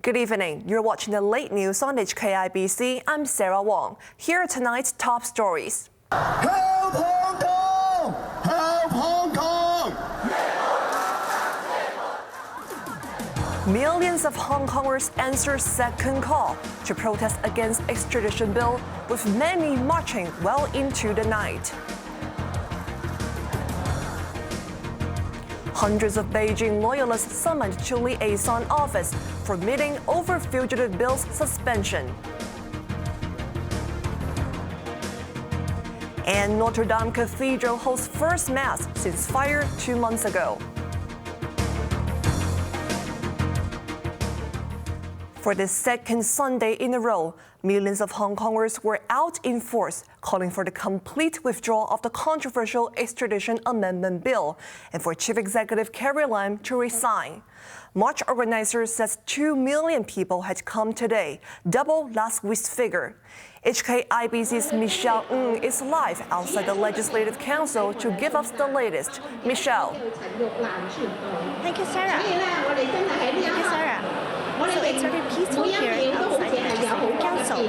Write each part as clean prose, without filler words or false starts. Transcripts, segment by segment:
Good evening. You're watching the late news on HKIBC. I'm Sarah Wong. Here are tonight's top stories. Help Hong Kong! Help Hong Kong! Millions of Hong Kongers answer second call to protest against extradition bill, with many marching well into the night. Hundreds of Beijing loyalists summoned to liaison office for meeting over fugitive bill's suspension. And Notre Dame Cathedral hosts first mass since fire 2 months ago. For the second Sunday in a row, millions of Hong Kongers were out in force calling for the complete withdrawal of the controversial extradition amendment bill and for Chief Executive Carrie Lam to resign. March organizers said 2 million people had come today, double last week's figure. HKIBC's Michelle Ng is live outside the Legislative Council to give us the latest. Michelle. Thank you, Sarah. So it's very peaceful here outside the Legislative Council.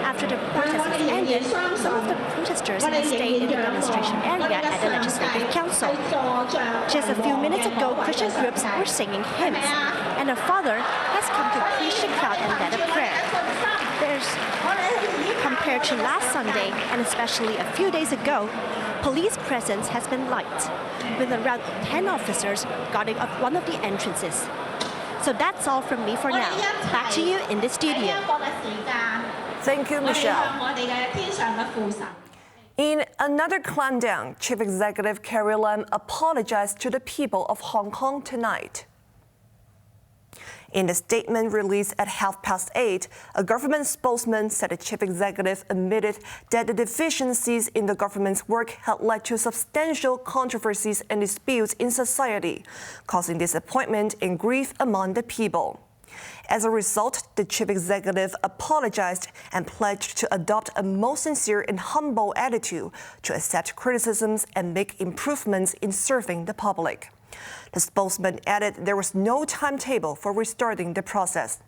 After the protest has ended, some of the protesters have stayed in the demonstration area at the Legislative Council. Just a few minutes ago, Christian groups were singing hymns, and a father has come to preach the crowd and lead a prayer. Compared to last Sunday, and especially a few days ago, police presence has been light, with around 10 officers guarding up one of the entrances. So that's all from me for now. Back to you in the studio. Thank you, Michelle. In another clampdown, Chief Executive Carrie Lam apologized to the people of Hong Kong tonight. In a statement released at 8:30, a government spokesman said the chief executive admitted that the deficiencies in the government's work had led to substantial controversies and disputes in society, causing disappointment and grief among the people. As a result, the chief executive apologized and pledged to adopt a most sincere and humble attitude to accept criticisms and make improvements in serving the public. The spokesman added there was no timetable for restarting the process.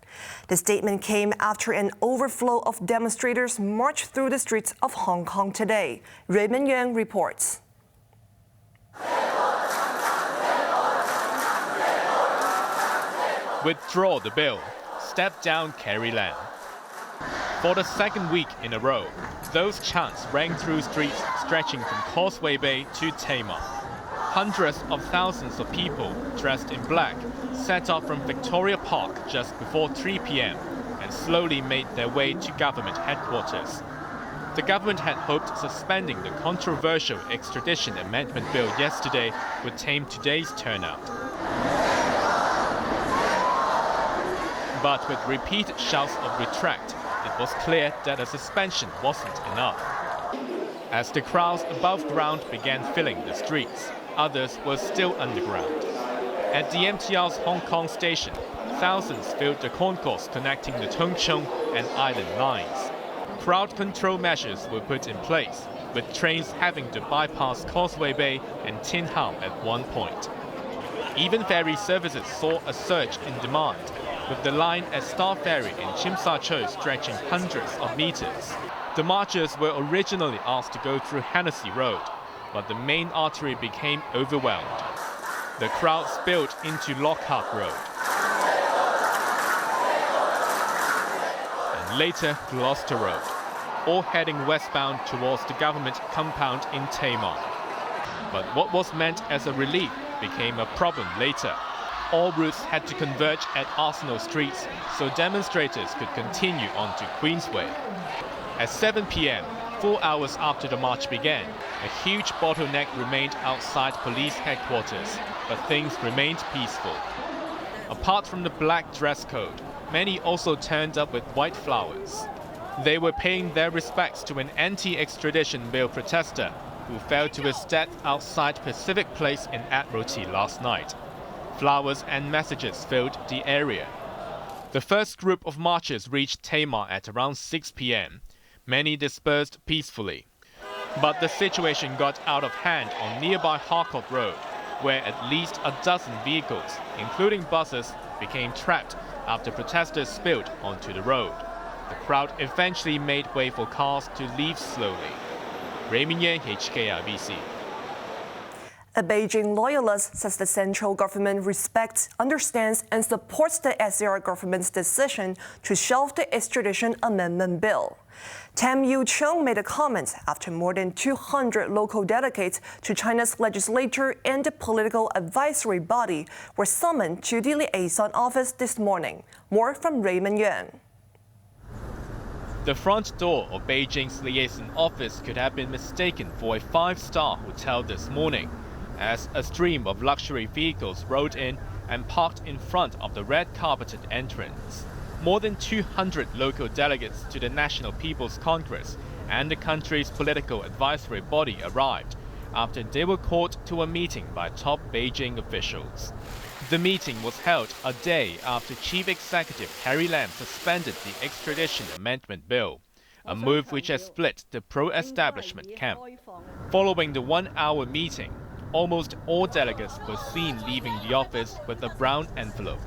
The statement came after an overflow of demonstrators marched through the streets of Hong Kong today. Raymond Yang reports. Withdraw the bill. Step down Carrie Lam. For the second week in a row, those chants rang through streets stretching from Causeway Bay to Tamar. Hundreds of thousands of people dressed in black set off from Victoria Park just before 3 p.m. and slowly made their way to government headquarters. The government had hoped suspending the controversial extradition amendment bill yesterday would tame today's turnout. But with repeated shouts of retract, it was clear that a suspension wasn't enough. As the crowds above ground began filling the streets, others were still underground. At the MTR's Hong Kong station, thousands filled the concourse connecting the Tung Chung and Island lines. Crowd control measures were put in place, with trains having to bypass Causeway Bay and Tin Hau at one point. Even ferry services saw a surge in demand, with the line at Star Ferry in Tsim Sha Tsui stretching hundreds of meters. The marchers were originally asked to go through Hennessy Road, but the main artery became overwhelmed. The crowd spilled into Lockhart Road and later Gloucester Road, all heading westbound towards the government compound in Tamar. But what was meant as a relief became a problem later. All routes had to converge at Arsenal Streets so demonstrators could continue on to Queensway. At 7 p.m., 4 hours after the march began, a huge bottleneck remained outside police headquarters, but things remained peaceful. Apart from the black dress code, many also turned up with white flowers. They were paying their respects to an anti-extradition bill protester who fell to his death outside Pacific Place in Admiralty last night. Flowers and messages filled the area. The first group of marchers reached Tamar at around 6 p.m. Many dispersed peacefully. But the situation got out of hand on nearby Harcourt Road, where at least a dozen vehicles, including buses, became trapped after protesters spilled onto the road. The crowd eventually made way for cars to leave slowly. Raymond Yang, HKRBC. A Beijing loyalist says the central government respects, understands, and supports the SAR government's decision to shelve the extradition amendment bill. Tam Yu-chung made a comment after more than 200 local delegates to China's legislature and the political advisory body were summoned to the liaison office this morning. More from Raymond Yuan. The front door of Beijing's liaison office could have been mistaken for a five-star hotel this morning, as a stream of luxury vehicles rolled in and parked in front of the red-carpeted entrance. More than 200 local delegates to the National People's Congress and the country's political advisory body arrived after they were called to a meeting by top Beijing officials. The meeting was held a day after Chief Executive Carrie Lam suspended the extradition amendment bill, a move which has split the pro-establishment camp. Following the one-hour meeting, almost all delegates were seen leaving the office with a brown envelope.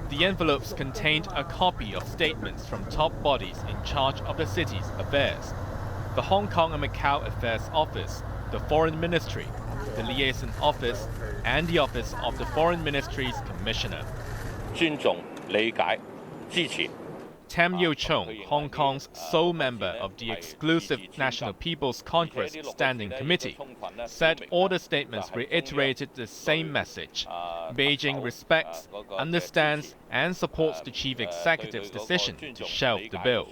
The envelopes contained a copy of statements from top bodies in charge of the city's affairs: the Hong Kong and Macau Affairs Office, the Foreign Ministry, the Liaison Office, and the Office of the Foreign Ministry's Commissioner. 尊重、理解、支持。 Tam Yu-chung, Hong Kong's sole member of the exclusive National People's Congress Standing Committee, said all the statements reiterated the same message. Beijing respects, understands, and supports the chief executive's decision to shelve the bill.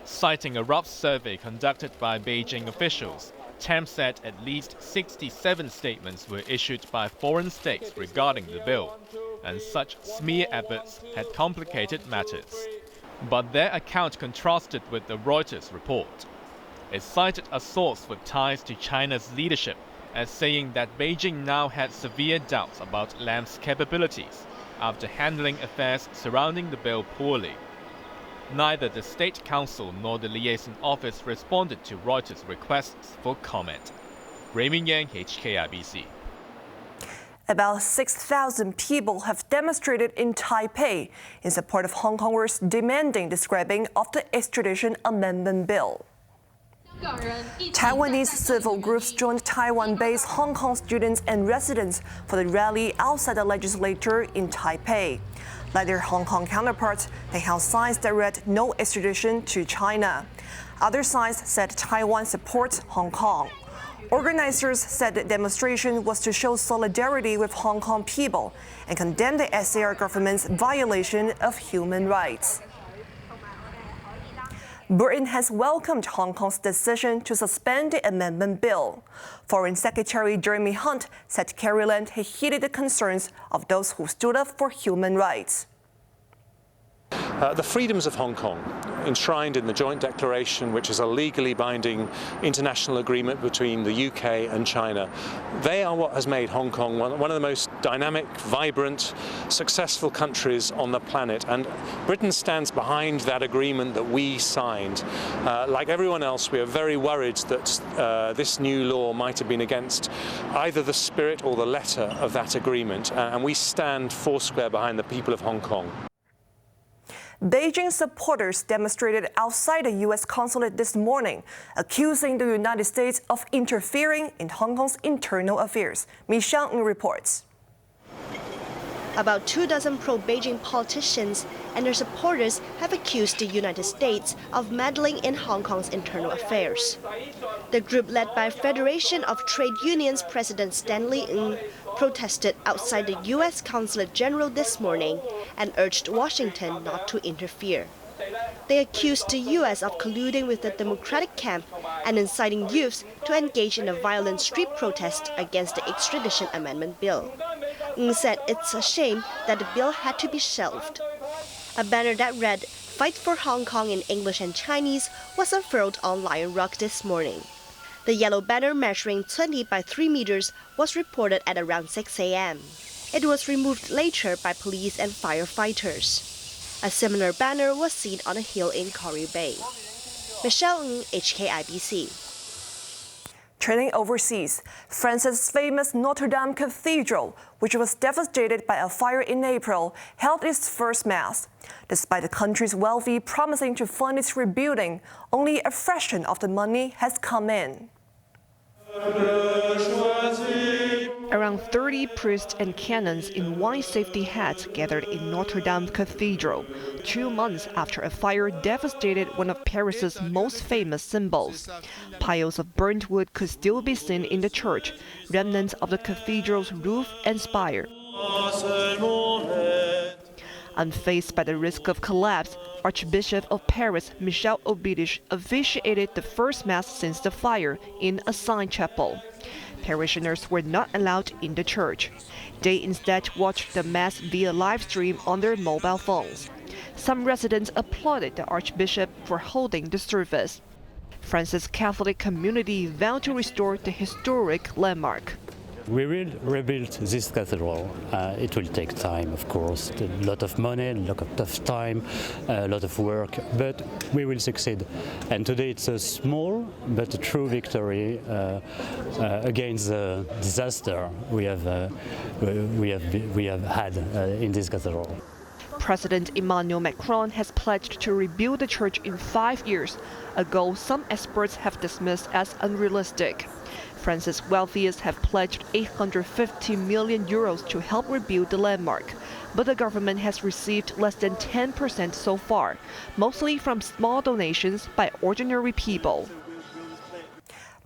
Citing a rough survey conducted by Beijing officials, Tam said at least 67 statements were issued by foreign states regarding the bill, and such smear efforts had complicated matters. But their account contrasted with the Reuters report. It cited a source with ties to China's leadership as saying that Beijing now had severe doubts about Lam's capabilities after handling affairs surrounding the bill poorly. Neither the State Council nor the Liaison Office responded to Reuters' requests for comment. Raymond Yang, HKRBC. About 6,000 people have demonstrated in Taipei in support of Hong Kongers demanding the scrapping of the extradition amendment bill. Taiwanese civil groups joined Taiwan-based Hong Kong students and residents for the rally outside the legislature in Taipei. Like their Hong Kong counterparts, they held signs that read "No extradition to China." Other signs said Taiwan supports Hong Kong. Organizers said the demonstration was to show solidarity with Hong Kong people and condemn the SAR government's violation of human rights. Britain has welcomed Hong Kong's decision to suspend the amendment bill. Foreign Secretary Jeremy Hunt said Carrie Lam had heeded the concerns of those who stood up for human rights. The freedoms of Hong Kong, enshrined in the joint declaration, which is a legally binding international agreement between the UK and China, they are what has made Hong Kong one of the most dynamic, vibrant, successful countries on the planet. And Britain stands behind that agreement that we signed. Like everyone else, we are very worried that this new law might have been against either the spirit or the letter of that agreement. And we stand foursquare behind the people of Hong Kong. Beijing supporters demonstrated outside the U.S. consulate this morning, accusing the United States of interfering in Hong Kong's internal affairs. Mi Xiang reports. About 24 pro-Beijing politicians and their supporters have accused the United States of meddling in Hong Kong's internal affairs. The group, led by Federation of Trade Unions President Stanley Ng, protested outside the U.S. Consulate General this morning and urged Washington not to interfere. They accused the U.S. of colluding with the Democratic camp and inciting youths to engage in a violent street protest against the extradition amendment bill. Ng said it's a shame that the bill had to be shelved. A banner that read "Fight for Hong Kong" in English and Chinese was unfurled on Lion Rock this morning. The yellow banner, measuring 20 by 3 meters, was reported at around 6 a.m. It was removed later by police and firefighters. A similar banner was seen on a hill in Quarry Bay. Michelle Ng, HKIBC. Turning overseas, France's famous Notre Dame Cathedral, which was devastated by a fire in April, held its first Mass. Despite the country's wealthy promising to fund its rebuilding, only a fraction of the money has come in. Around 30 priests and canons in white safety hats gathered in Notre Dame Cathedral, 2 months after a fire devastated one of Paris's most famous symbols. Piles of burnt wood could still be seen in the church, remnants of the cathedral's roof and spire. Unfazed by the risk of collapse, Archbishop of Paris Michel Obidich officiated the first Mass since the fire in a side chapel. Parishioners were not allowed in the church. They instead watched the Mass via live stream on their mobile phones. Some residents applauded the Archbishop for holding the service. France's Catholic community vowed to restore the historic landmark. We will rebuild this cathedral. It will take time, of course, a lot of money, a lot of time, a lot of work, but we will succeed. And today it's a small but a true victory against the disaster we have had in this cathedral. President Emmanuel Macron has pledged to rebuild the church in 5 years, a goal some experts have dismissed as unrealistic. France's wealthiest have pledged 850 million euros to help rebuild the landmark, but the government has received less than 10% so far, mostly from small donations by ordinary people.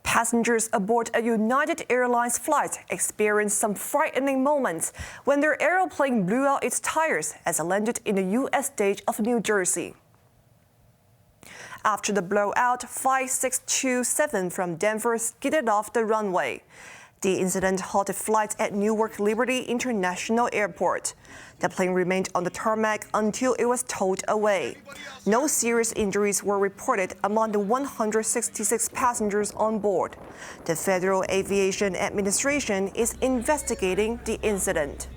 Passengers aboard a United Airlines flight experienced some frightening moments when their airplane blew out its tires as it landed in the U.S. state of New Jersey. After the blowout, Flight 627 from Denver skidded off the runway. The incident halted flights at Newark Liberty International Airport. The plane remained on the tarmac until it was towed away. No serious injuries were reported among the 166 passengers on board. The Federal Aviation Administration is investigating the incident.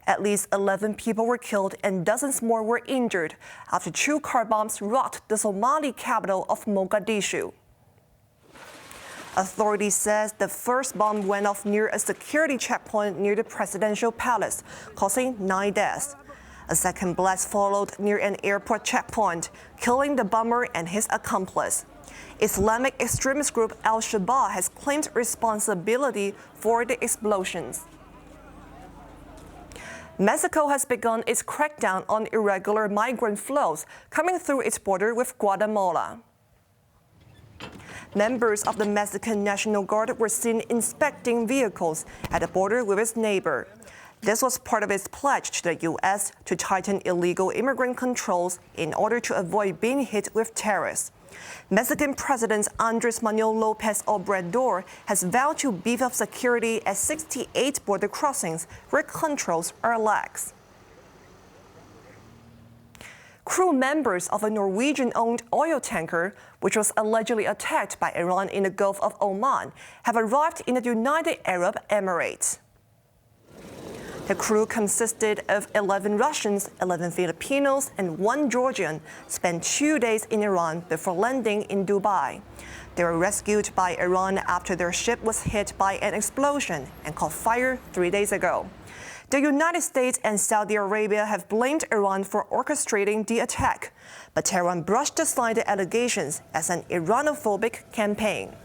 At least 11 people were killed and dozens more were injured after 2 car bombs rocked the Somali capital of Mogadishu. Authorities says the first bomb went off near a security checkpoint near the presidential palace, causing 9 deaths. A second blast followed near an airport checkpoint, killing the bomber and his accomplice. Islamic extremist group Al-Shabaab has claimed responsibility for the explosions. Mexico has begun its crackdown on irregular migrant flows coming through its border with Guatemala. Members of the Mexican National Guard were seen inspecting vehicles at the border with its neighbor. This was part of its pledge to the U.S. to tighten illegal immigrant controls in order to avoid being hit with tariffs. Mexican President Andrés Manuel López Obrador has vowed to beef up security at 68 border crossings where controls are lax. Crew members of a Norwegian-owned oil tanker, which was allegedly attacked by Iran in the Gulf of Oman, have arrived in the United Arab Emirates. The crew consisted of 11 Russians, 11 Filipinos, and 1 Georgian, spent 2 days in Iran before landing in Dubai. They were rescued by Iran after their ship was hit by an explosion and caught fire 3 days ago. The United States and Saudi Arabia have blamed Iran for orchestrating the attack, but Tehran brushed aside the allegations as an Iranophobic campaign.